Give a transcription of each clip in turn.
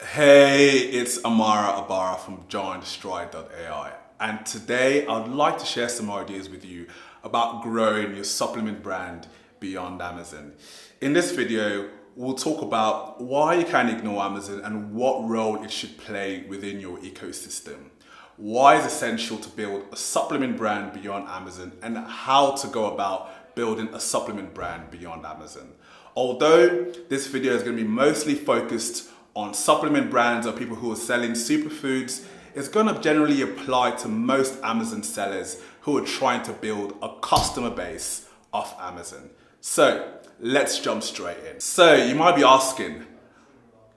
Hey, it's Amara Abara from Giantstride.ai, and today I'd like to share some ideas with you about growing your supplement brand beyond Amazon. In this video, we'll talk about why you can't ignore Amazon and what role it should play within your ecosystem. Why it's essential to build a supplement brand beyond Amazon and how to go about building a supplement brand beyond Amazon. Although this video is going to be mostly focused on supplement brands or people who are selling superfoods, it's going to generally apply to most Amazon sellers who are trying to build a customer base off Amazon. So let's jump straight in. So you might be asking,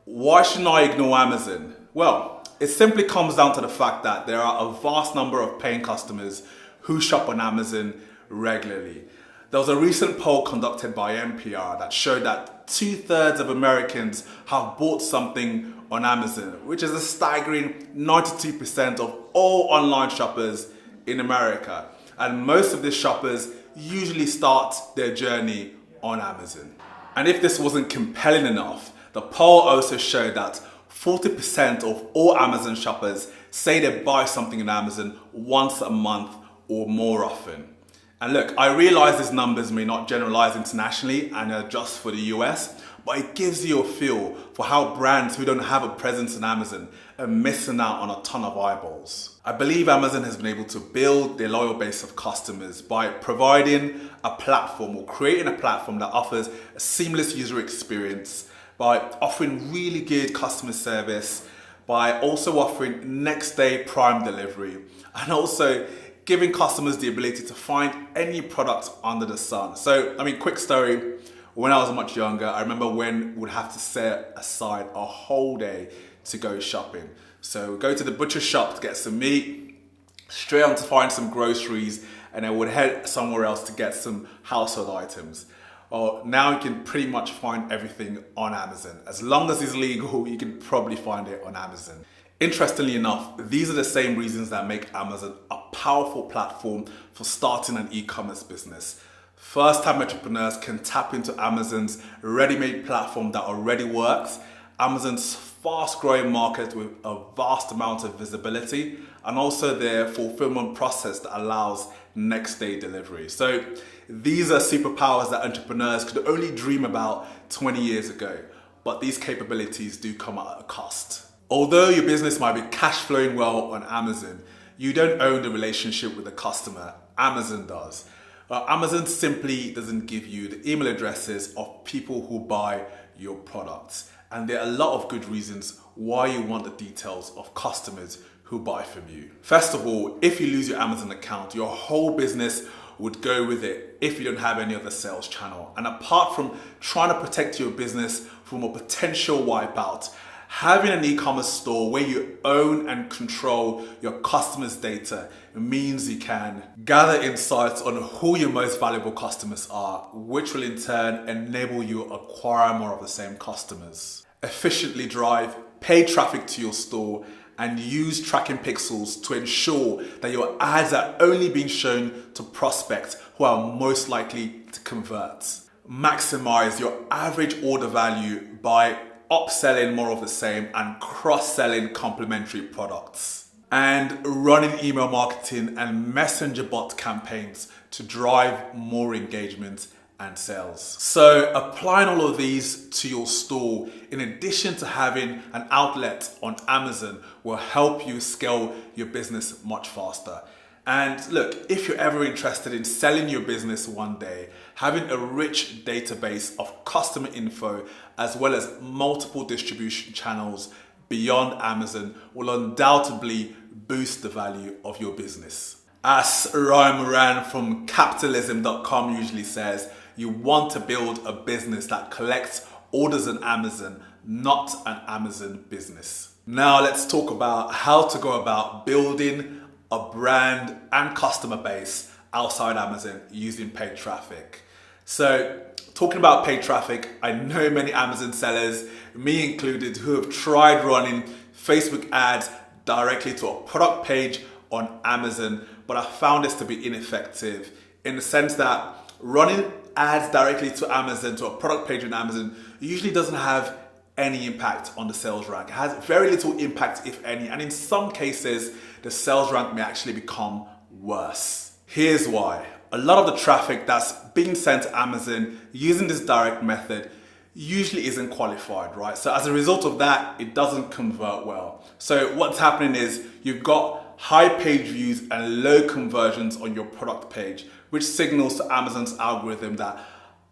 why shouldn't I ignore Amazon? Well, it simply comes down to the fact that there are a vast number of paying customers who shop on Amazon regularly. There was a recent poll conducted by NPR that showed that 2/3 of Americans have bought something on Amazon, which is a staggering 92% of all online shoppers in America. And most of these shoppers usually start their journey on Amazon. And if this wasn't compelling enough, the poll also showed that 40% of all Amazon shoppers say they buy something on Amazon once a month or more often. And look, I realize these numbers may not generalize internationally and are just for the US, but it gives you a feel for how brands who don't have a presence on Amazon are missing out on a ton of eyeballs. I believe Amazon has been able to build their loyal base of customers by providing a platform or creating a platform that offers a seamless user experience, by offering really good customer service, by also offering next day prime delivery, and also giving customers the ability to find any product under the sun. So, quick story. When I was much younger, I remember when we'd have to set aside a whole day to go shopping. So we'd go to the butcher shop to get some meat, straight on to find some groceries, and then we'd head somewhere else to get some household items. Well, now you can pretty much find everything on Amazon. As long as it's legal, you can probably find it on Amazon. Interestingly enough, these are the same reasons that make Amazon a powerful platform for starting an e-commerce business. First-time entrepreneurs can tap into Amazon's ready-made platform that already works, Amazon's fast-growing market with a vast amount of visibility, and also their fulfillment process that allows next-day delivery. So these are superpowers that entrepreneurs could only dream about 20 years ago, but these capabilities do come at a cost. Although your business might be cash flowing well on Amazon, you don't own the relationship with the customer. Amazon does. Amazon simply doesn't give you the email addresses of people who buy your products. And there are a lot of good reasons why you want the details of customers who buy from you. First of all, if you lose your Amazon account, your whole business would go with it if you don't have any other sales channel. And apart from trying to protect your business from a potential wipeout, having an e-commerce store where you own and control your customers' data means you can gather insights on who your most valuable customers are, which will in turn enable you to acquire more of the same customers. Efficiently drive paid traffic to your store and use tracking pixels to ensure that your ads are only being shown to prospects who are most likely to convert. Maximize your average order value by upselling more of the same and cross-selling complementary products, and running email marketing and messenger bot campaigns to drive more engagement and sales. So applying all of these to your store in addition to having an outlet on Amazon will help you scale your business much faster. And look, if you're ever interested in selling your business one day, having a rich database of customer info as well as multiple distribution channels beyond Amazon will undoubtedly boost the value of your business. As Ryan Moran from capitalism.com usually says, you want to build a business that collects orders on Amazon, not an Amazon business. Now let's talk about how to go about building a brand and customer base outside Amazon using paid traffic. So talking about paid traffic, I know many Amazon sellers, me included, who have tried running Facebook ads directly to a product page on Amazon, but I found this to be ineffective in the sense that running ads directly to Amazon, to a product page on Amazon, usually doesn't have any impact on the sales rank. It has very little impact, if any, and in some cases, the sales rank may actually become worse. Here's why. A lot of the traffic that's being sent to Amazon using this direct method usually isn't qualified, right? So as a result of that, it doesn't convert well. So what's happening is you've got high page views and low conversions on your product page, which signals to Amazon's algorithm that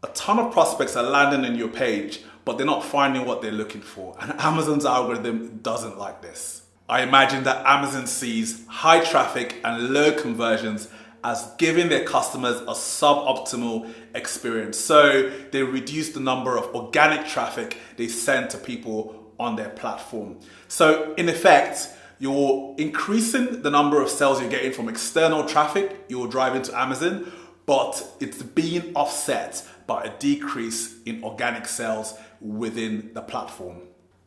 a ton of prospects are landing on your page, but they're not finding what they're looking for. And Amazon's algorithm doesn't like this. I imagine that Amazon sees high traffic and low conversions as giving their customers a suboptimal experience. So they reduce the number of organic traffic they send to people on their platform. So in effect, you're increasing the number of sales you're getting from external traffic you're driving to Amazon, but it's being offset by a decrease in organic sales within the platform.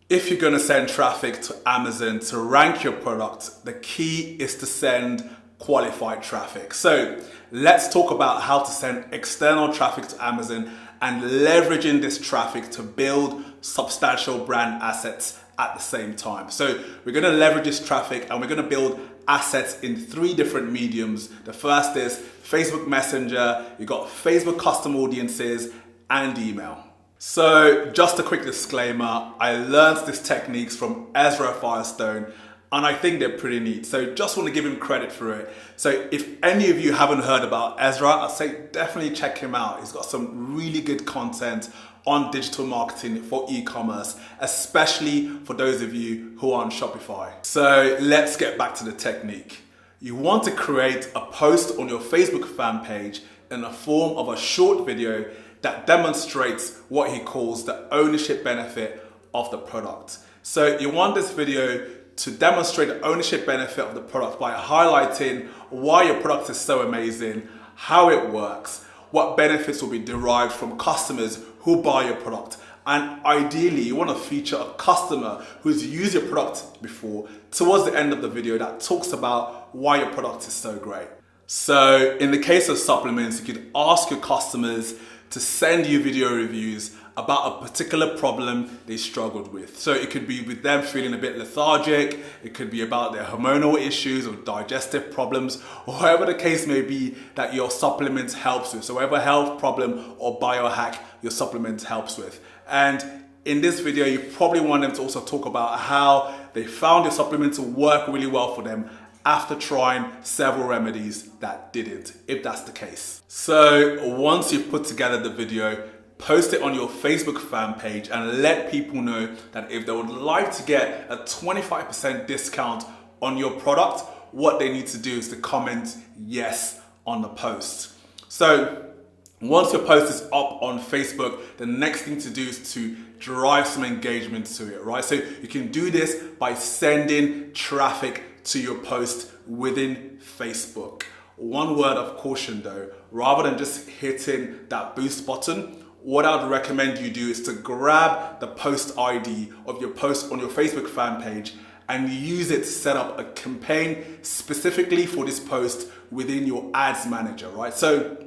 If you're going to send traffic to Amazon to rank your product, the key is to send qualified traffic. So let's talk about how to send external traffic to Amazon and leveraging this traffic to build substantial brand assets at the same time. So we're going to leverage this traffic and we're going to build assets in 3 different mediums. The first is Facebook Messenger, you've got Facebook custom audiences, and email. So just a quick disclaimer, I learned these techniques from Ezra Firestone and I think they're pretty neat. So just want to give him credit for it. So if any of you haven't heard about Ezra, I'd say definitely check him out. He's got some really good content on digital marketing for e-commerce, especially for those of you who are on Shopify. So let's get back to the technique. You want to create a post on your Facebook fan page in the form of a short video that demonstrates what he calls the ownership benefit of the product. So you want this video to demonstrate the ownership benefit of the product by highlighting why your product is so amazing, how it works, what benefits will be derived from customers who buy your product. And ideally, you want to feature a customer who's used your product before towards the end of the video that talks about why your product is so great. So in the case of supplements, you could ask your customers to send you video reviews about a particular problem they struggled with. So it could be with them feeling a bit lethargic, it could be about their hormonal issues or digestive problems, or whatever the case may be that your supplement helps with. So whatever health problem or biohack your supplement helps with. And in this video, you probably want them to also talk about how they found your supplement to work really well for them after trying several remedies that didn't, if that's the case. So once you've put together the video, post it on your Facebook fan page and let people know that if they would like to get a 25% discount on your product, what they need to do is to comment yes on the post. So once your post is up on Facebook, the next thing to do is to drive some engagement to it, right? So you can do this by sending traffic to your post within Facebook. One word of caution though, rather than just hitting that boost button, what I would recommend you do is to grab the post ID of your post on your Facebook fan page and use it to set up a campaign specifically for this post within your ads manager, right? So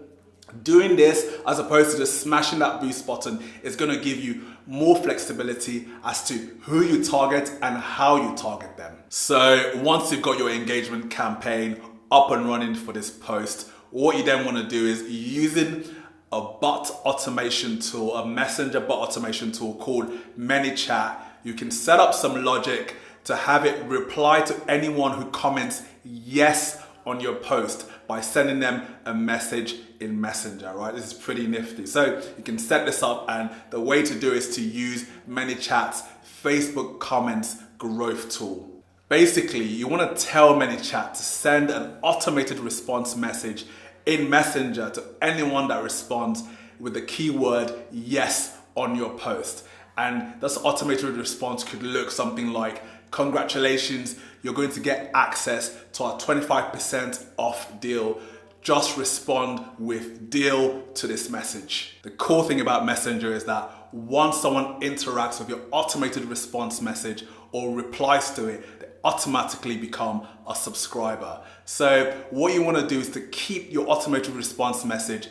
doing this as opposed to just smashing that boost button is going to give you more flexibility as to who you target and how you target them. So once you've got your engagement campaign up and running for this post, what you then want to do is using a bot automation tool, a messenger bot automation tool called ManyChat. You can set up some logic to have it reply to anyone who comments yes on your post by sending them a message in Messenger, right? This is pretty nifty. So you can set this up, and the way to do it is to use ManyChat's Facebook comments growth tool. Basically, you want to tell ManyChat to send an automated response message in Messenger to anyone that responds with the keyword yes on your post. And this automated response could look something like, congratulations, you're going to get access to our 25% off deal. Just respond with deal to this message. The cool thing about Messenger is that once someone interacts with your automated response message or replies to it, they automatically become a subscriber. So what you want to do is to keep your automated response message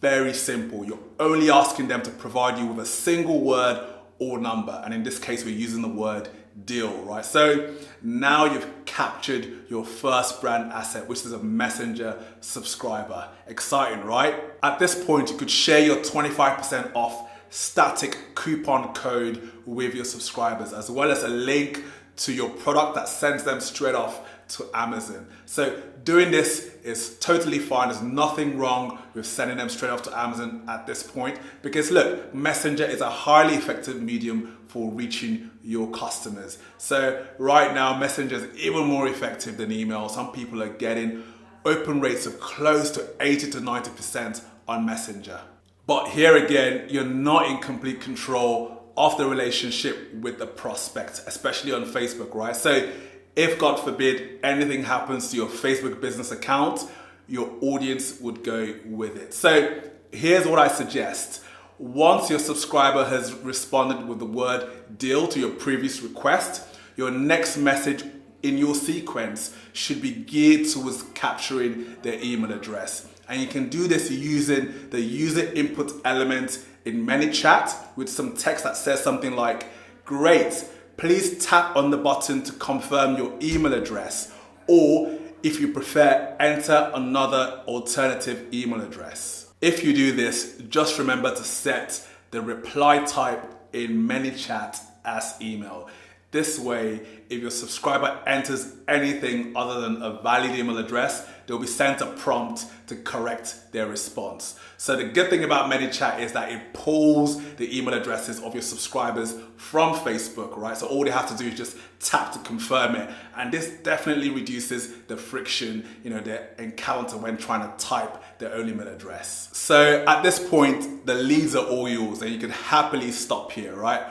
very simple. You're only asking them to provide you with a single word or number. And in this case, we're using the word deal, right? So now you've captured your first brand asset, which is a Messenger subscriber. Exciting, right? At this point, you could share your 25% off static coupon code with your subscribers, as well as a link to your product that sends them straight off to Amazon. So doing this is totally fine. There's nothing wrong with sending them straight off to Amazon at this point, because look, Messenger is a highly effective medium for reaching your customers. So right now, Messenger is even more effective than email. Some people are getting open rates of close to 80 to 90% on Messenger. But here again, you're not in complete control of the relationship with the prospect, especially on Facebook, right? So if God forbid anything happens to your Facebook business account, your audience would go with it. So here's what I suggest. Once your subscriber has responded with the word deal to your previous request, your next message in your sequence should be geared towards capturing their email address. And you can do this using the user input element in ManyChat with some text that says something like, "Great, please tap on the button to confirm your email address," or if you prefer, enter another alternative email address. If you do this, just remember to set the reply type in ManyChat as email. This way, if your subscriber enters anything other than a valid email address, they'll be sent a prompt to correct their response. So the good thing about ManyChat is that it pulls the email addresses of your subscribers from Facebook, right? So all they have to do is just tap to confirm it. And this definitely reduces the friction, they encounter when trying to type their own email address. So at this point, the leads are all yours and you can happily stop here, right?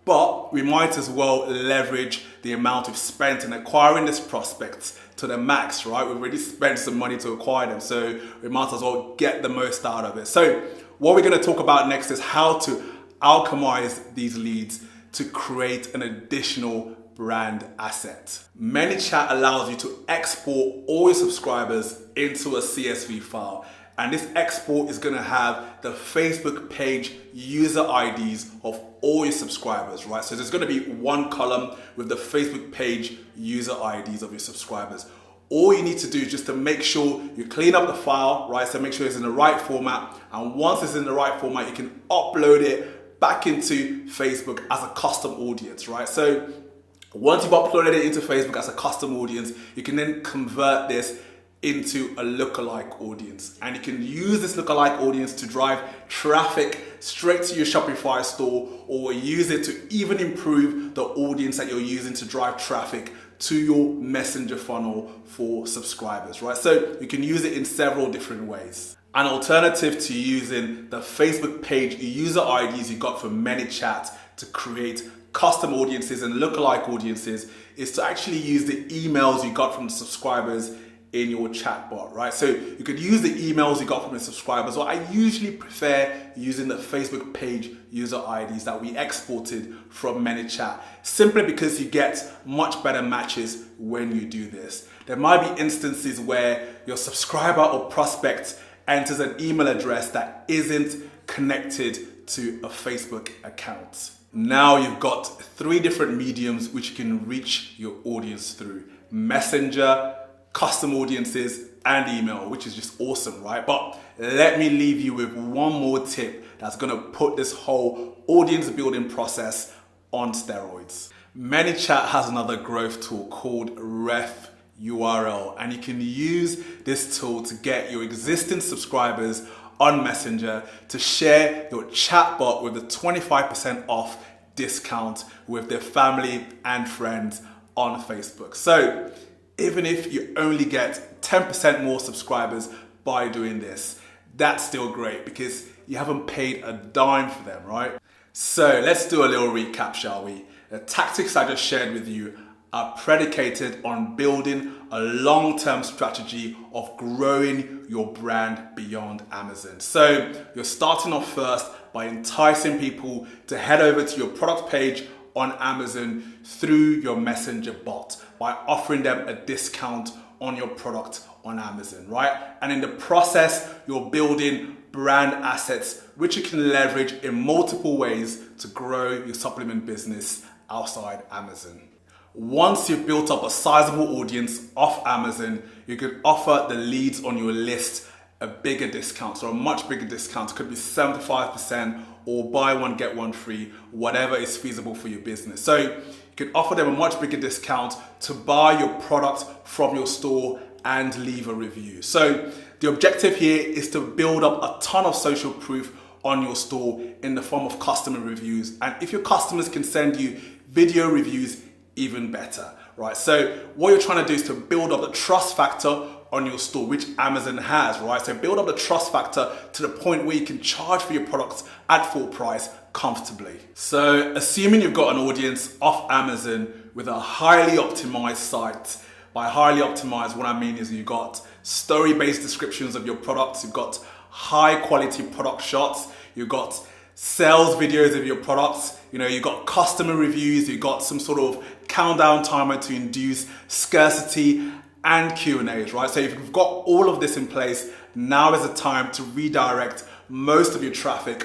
But we might as well leverage the amount we've spent in acquiring this prospect to the max, right? We've already spent some money to acquire them, so we might as well get the most out of it. So what we're going to talk about next is how to alchemize these leads to create an additional brand asset. ManyChat allows you to export all your subscribers into a CSV file. And this export is going to have the Facebook page user IDs of all your subscribers, right? So there's going to be one column with the Facebook page user IDs of your subscribers. All you need to do is just to make sure you clean up the file, right? So make sure it's in the right format. And once it's in the right format, you can upload it back into Facebook as a custom audience, right? So once you've uploaded it into Facebook as a custom audience, you can then convert this into a lookalike audience. And you can use this lookalike audience to drive traffic straight to your Shopify store, or use it to even improve the audience that you're using to drive traffic to your Messenger funnel for subscribers, right? So you can use it in several different ways. An alternative to using the Facebook page user IDs you got from ManyChat to create custom audiences and lookalike audiences is to actually use the emails you got from the subscribers in your chatbot, right? So you could use the emails you got from your subscribers, or I usually prefer using the Facebook page user IDs that we exported from ManyChat, simply because you get much better matches when you do this. There might be instances where your subscriber or prospect enters an email address that isn't connected to a Facebook account. Now you've got 3 different mediums which you can reach your audience through: Messenger, custom audiences, and email, which is just awesome, right? But let me leave you with one more tip that's gonna put this whole audience building process on steroids. ManyChat has another growth tool called Ref URL, and you can use this tool to get your existing subscribers on Messenger to share your chatbot with a 25% off discount with their family and friends on Facebook. So even if you only get 10% more subscribers by doing this, that's still great because you haven't paid a dime for them, right? So let's do a little recap, shall we? The tactics I just shared with you are predicated on building a long-term strategy of growing your brand beyond Amazon. So you're starting off first by enticing people to head over to your product page on Amazon through your Messenger bot, by offering them a discount on your product on Amazon, right? And in the process, you're building brand assets which you can leverage in multiple ways to grow your supplement business outside Amazon. Once you've built up a sizable audience off Amazon, you can offer the leads on your list a bigger discount, so a much bigger discount. It could be 75% or buy one, get one free, whatever is feasible for your business. So you can offer them a much bigger discount to buy your product from your store and leave a review. So the objective here is to build up a ton of social proof on your store in the form of customer reviews. And if your customers can send you video reviews, even better, right? So what you're trying to do is to build up the trust factor on your store, which Amazon has, right? So build up the trust factor to the point where you can charge for your products at full price comfortably. So assuming you've got an audience off Amazon with a highly optimized site, by highly optimized, what I mean is you've got story-based descriptions of your products, you've got high quality product shots, you've got sales videos of your products, you've got customer reviews, you've got some sort of countdown timer to induce scarcity and Q&As, right? So if you've got all of this in place, now is the time to redirect most of your traffic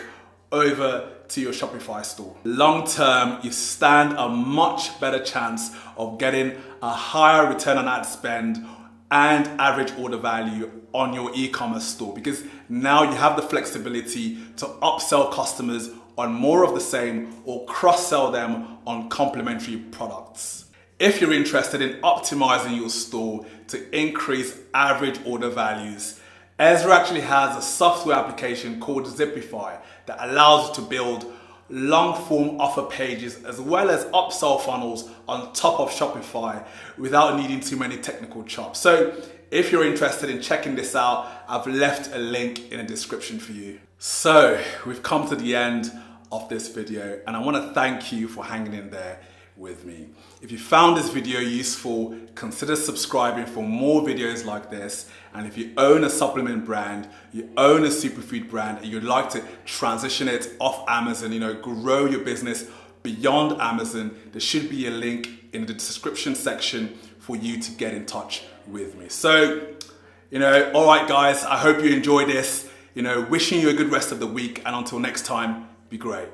over to your Shopify store. Long term, you stand a much better chance of getting a higher return on ad spend and average order value on your e-commerce store, because now you have the flexibility to upsell customers on more of the same or cross-sell them on complementary products. If you're interested in optimizing your store to increase average order values, Ezra actually has a software application called Zipify that allows you to build long-form offer pages as well as upsell funnels on top of Shopify without needing too many technical chops. So if you're interested in checking this out, I've left a link in the description for you. So we've come to the end of this video and I want to thank you for hanging in there with me. If you found this video useful, consider subscribing for more videos like this. And if you own a supplement brand, you own a superfood brand, and you'd like to transition it off Amazon, grow your business beyond Amazon, there should be a link in the description section for you to get in touch with me. So, all right guys, I hope you enjoyed this. Wishing you a good rest of the week, and until next time, be great.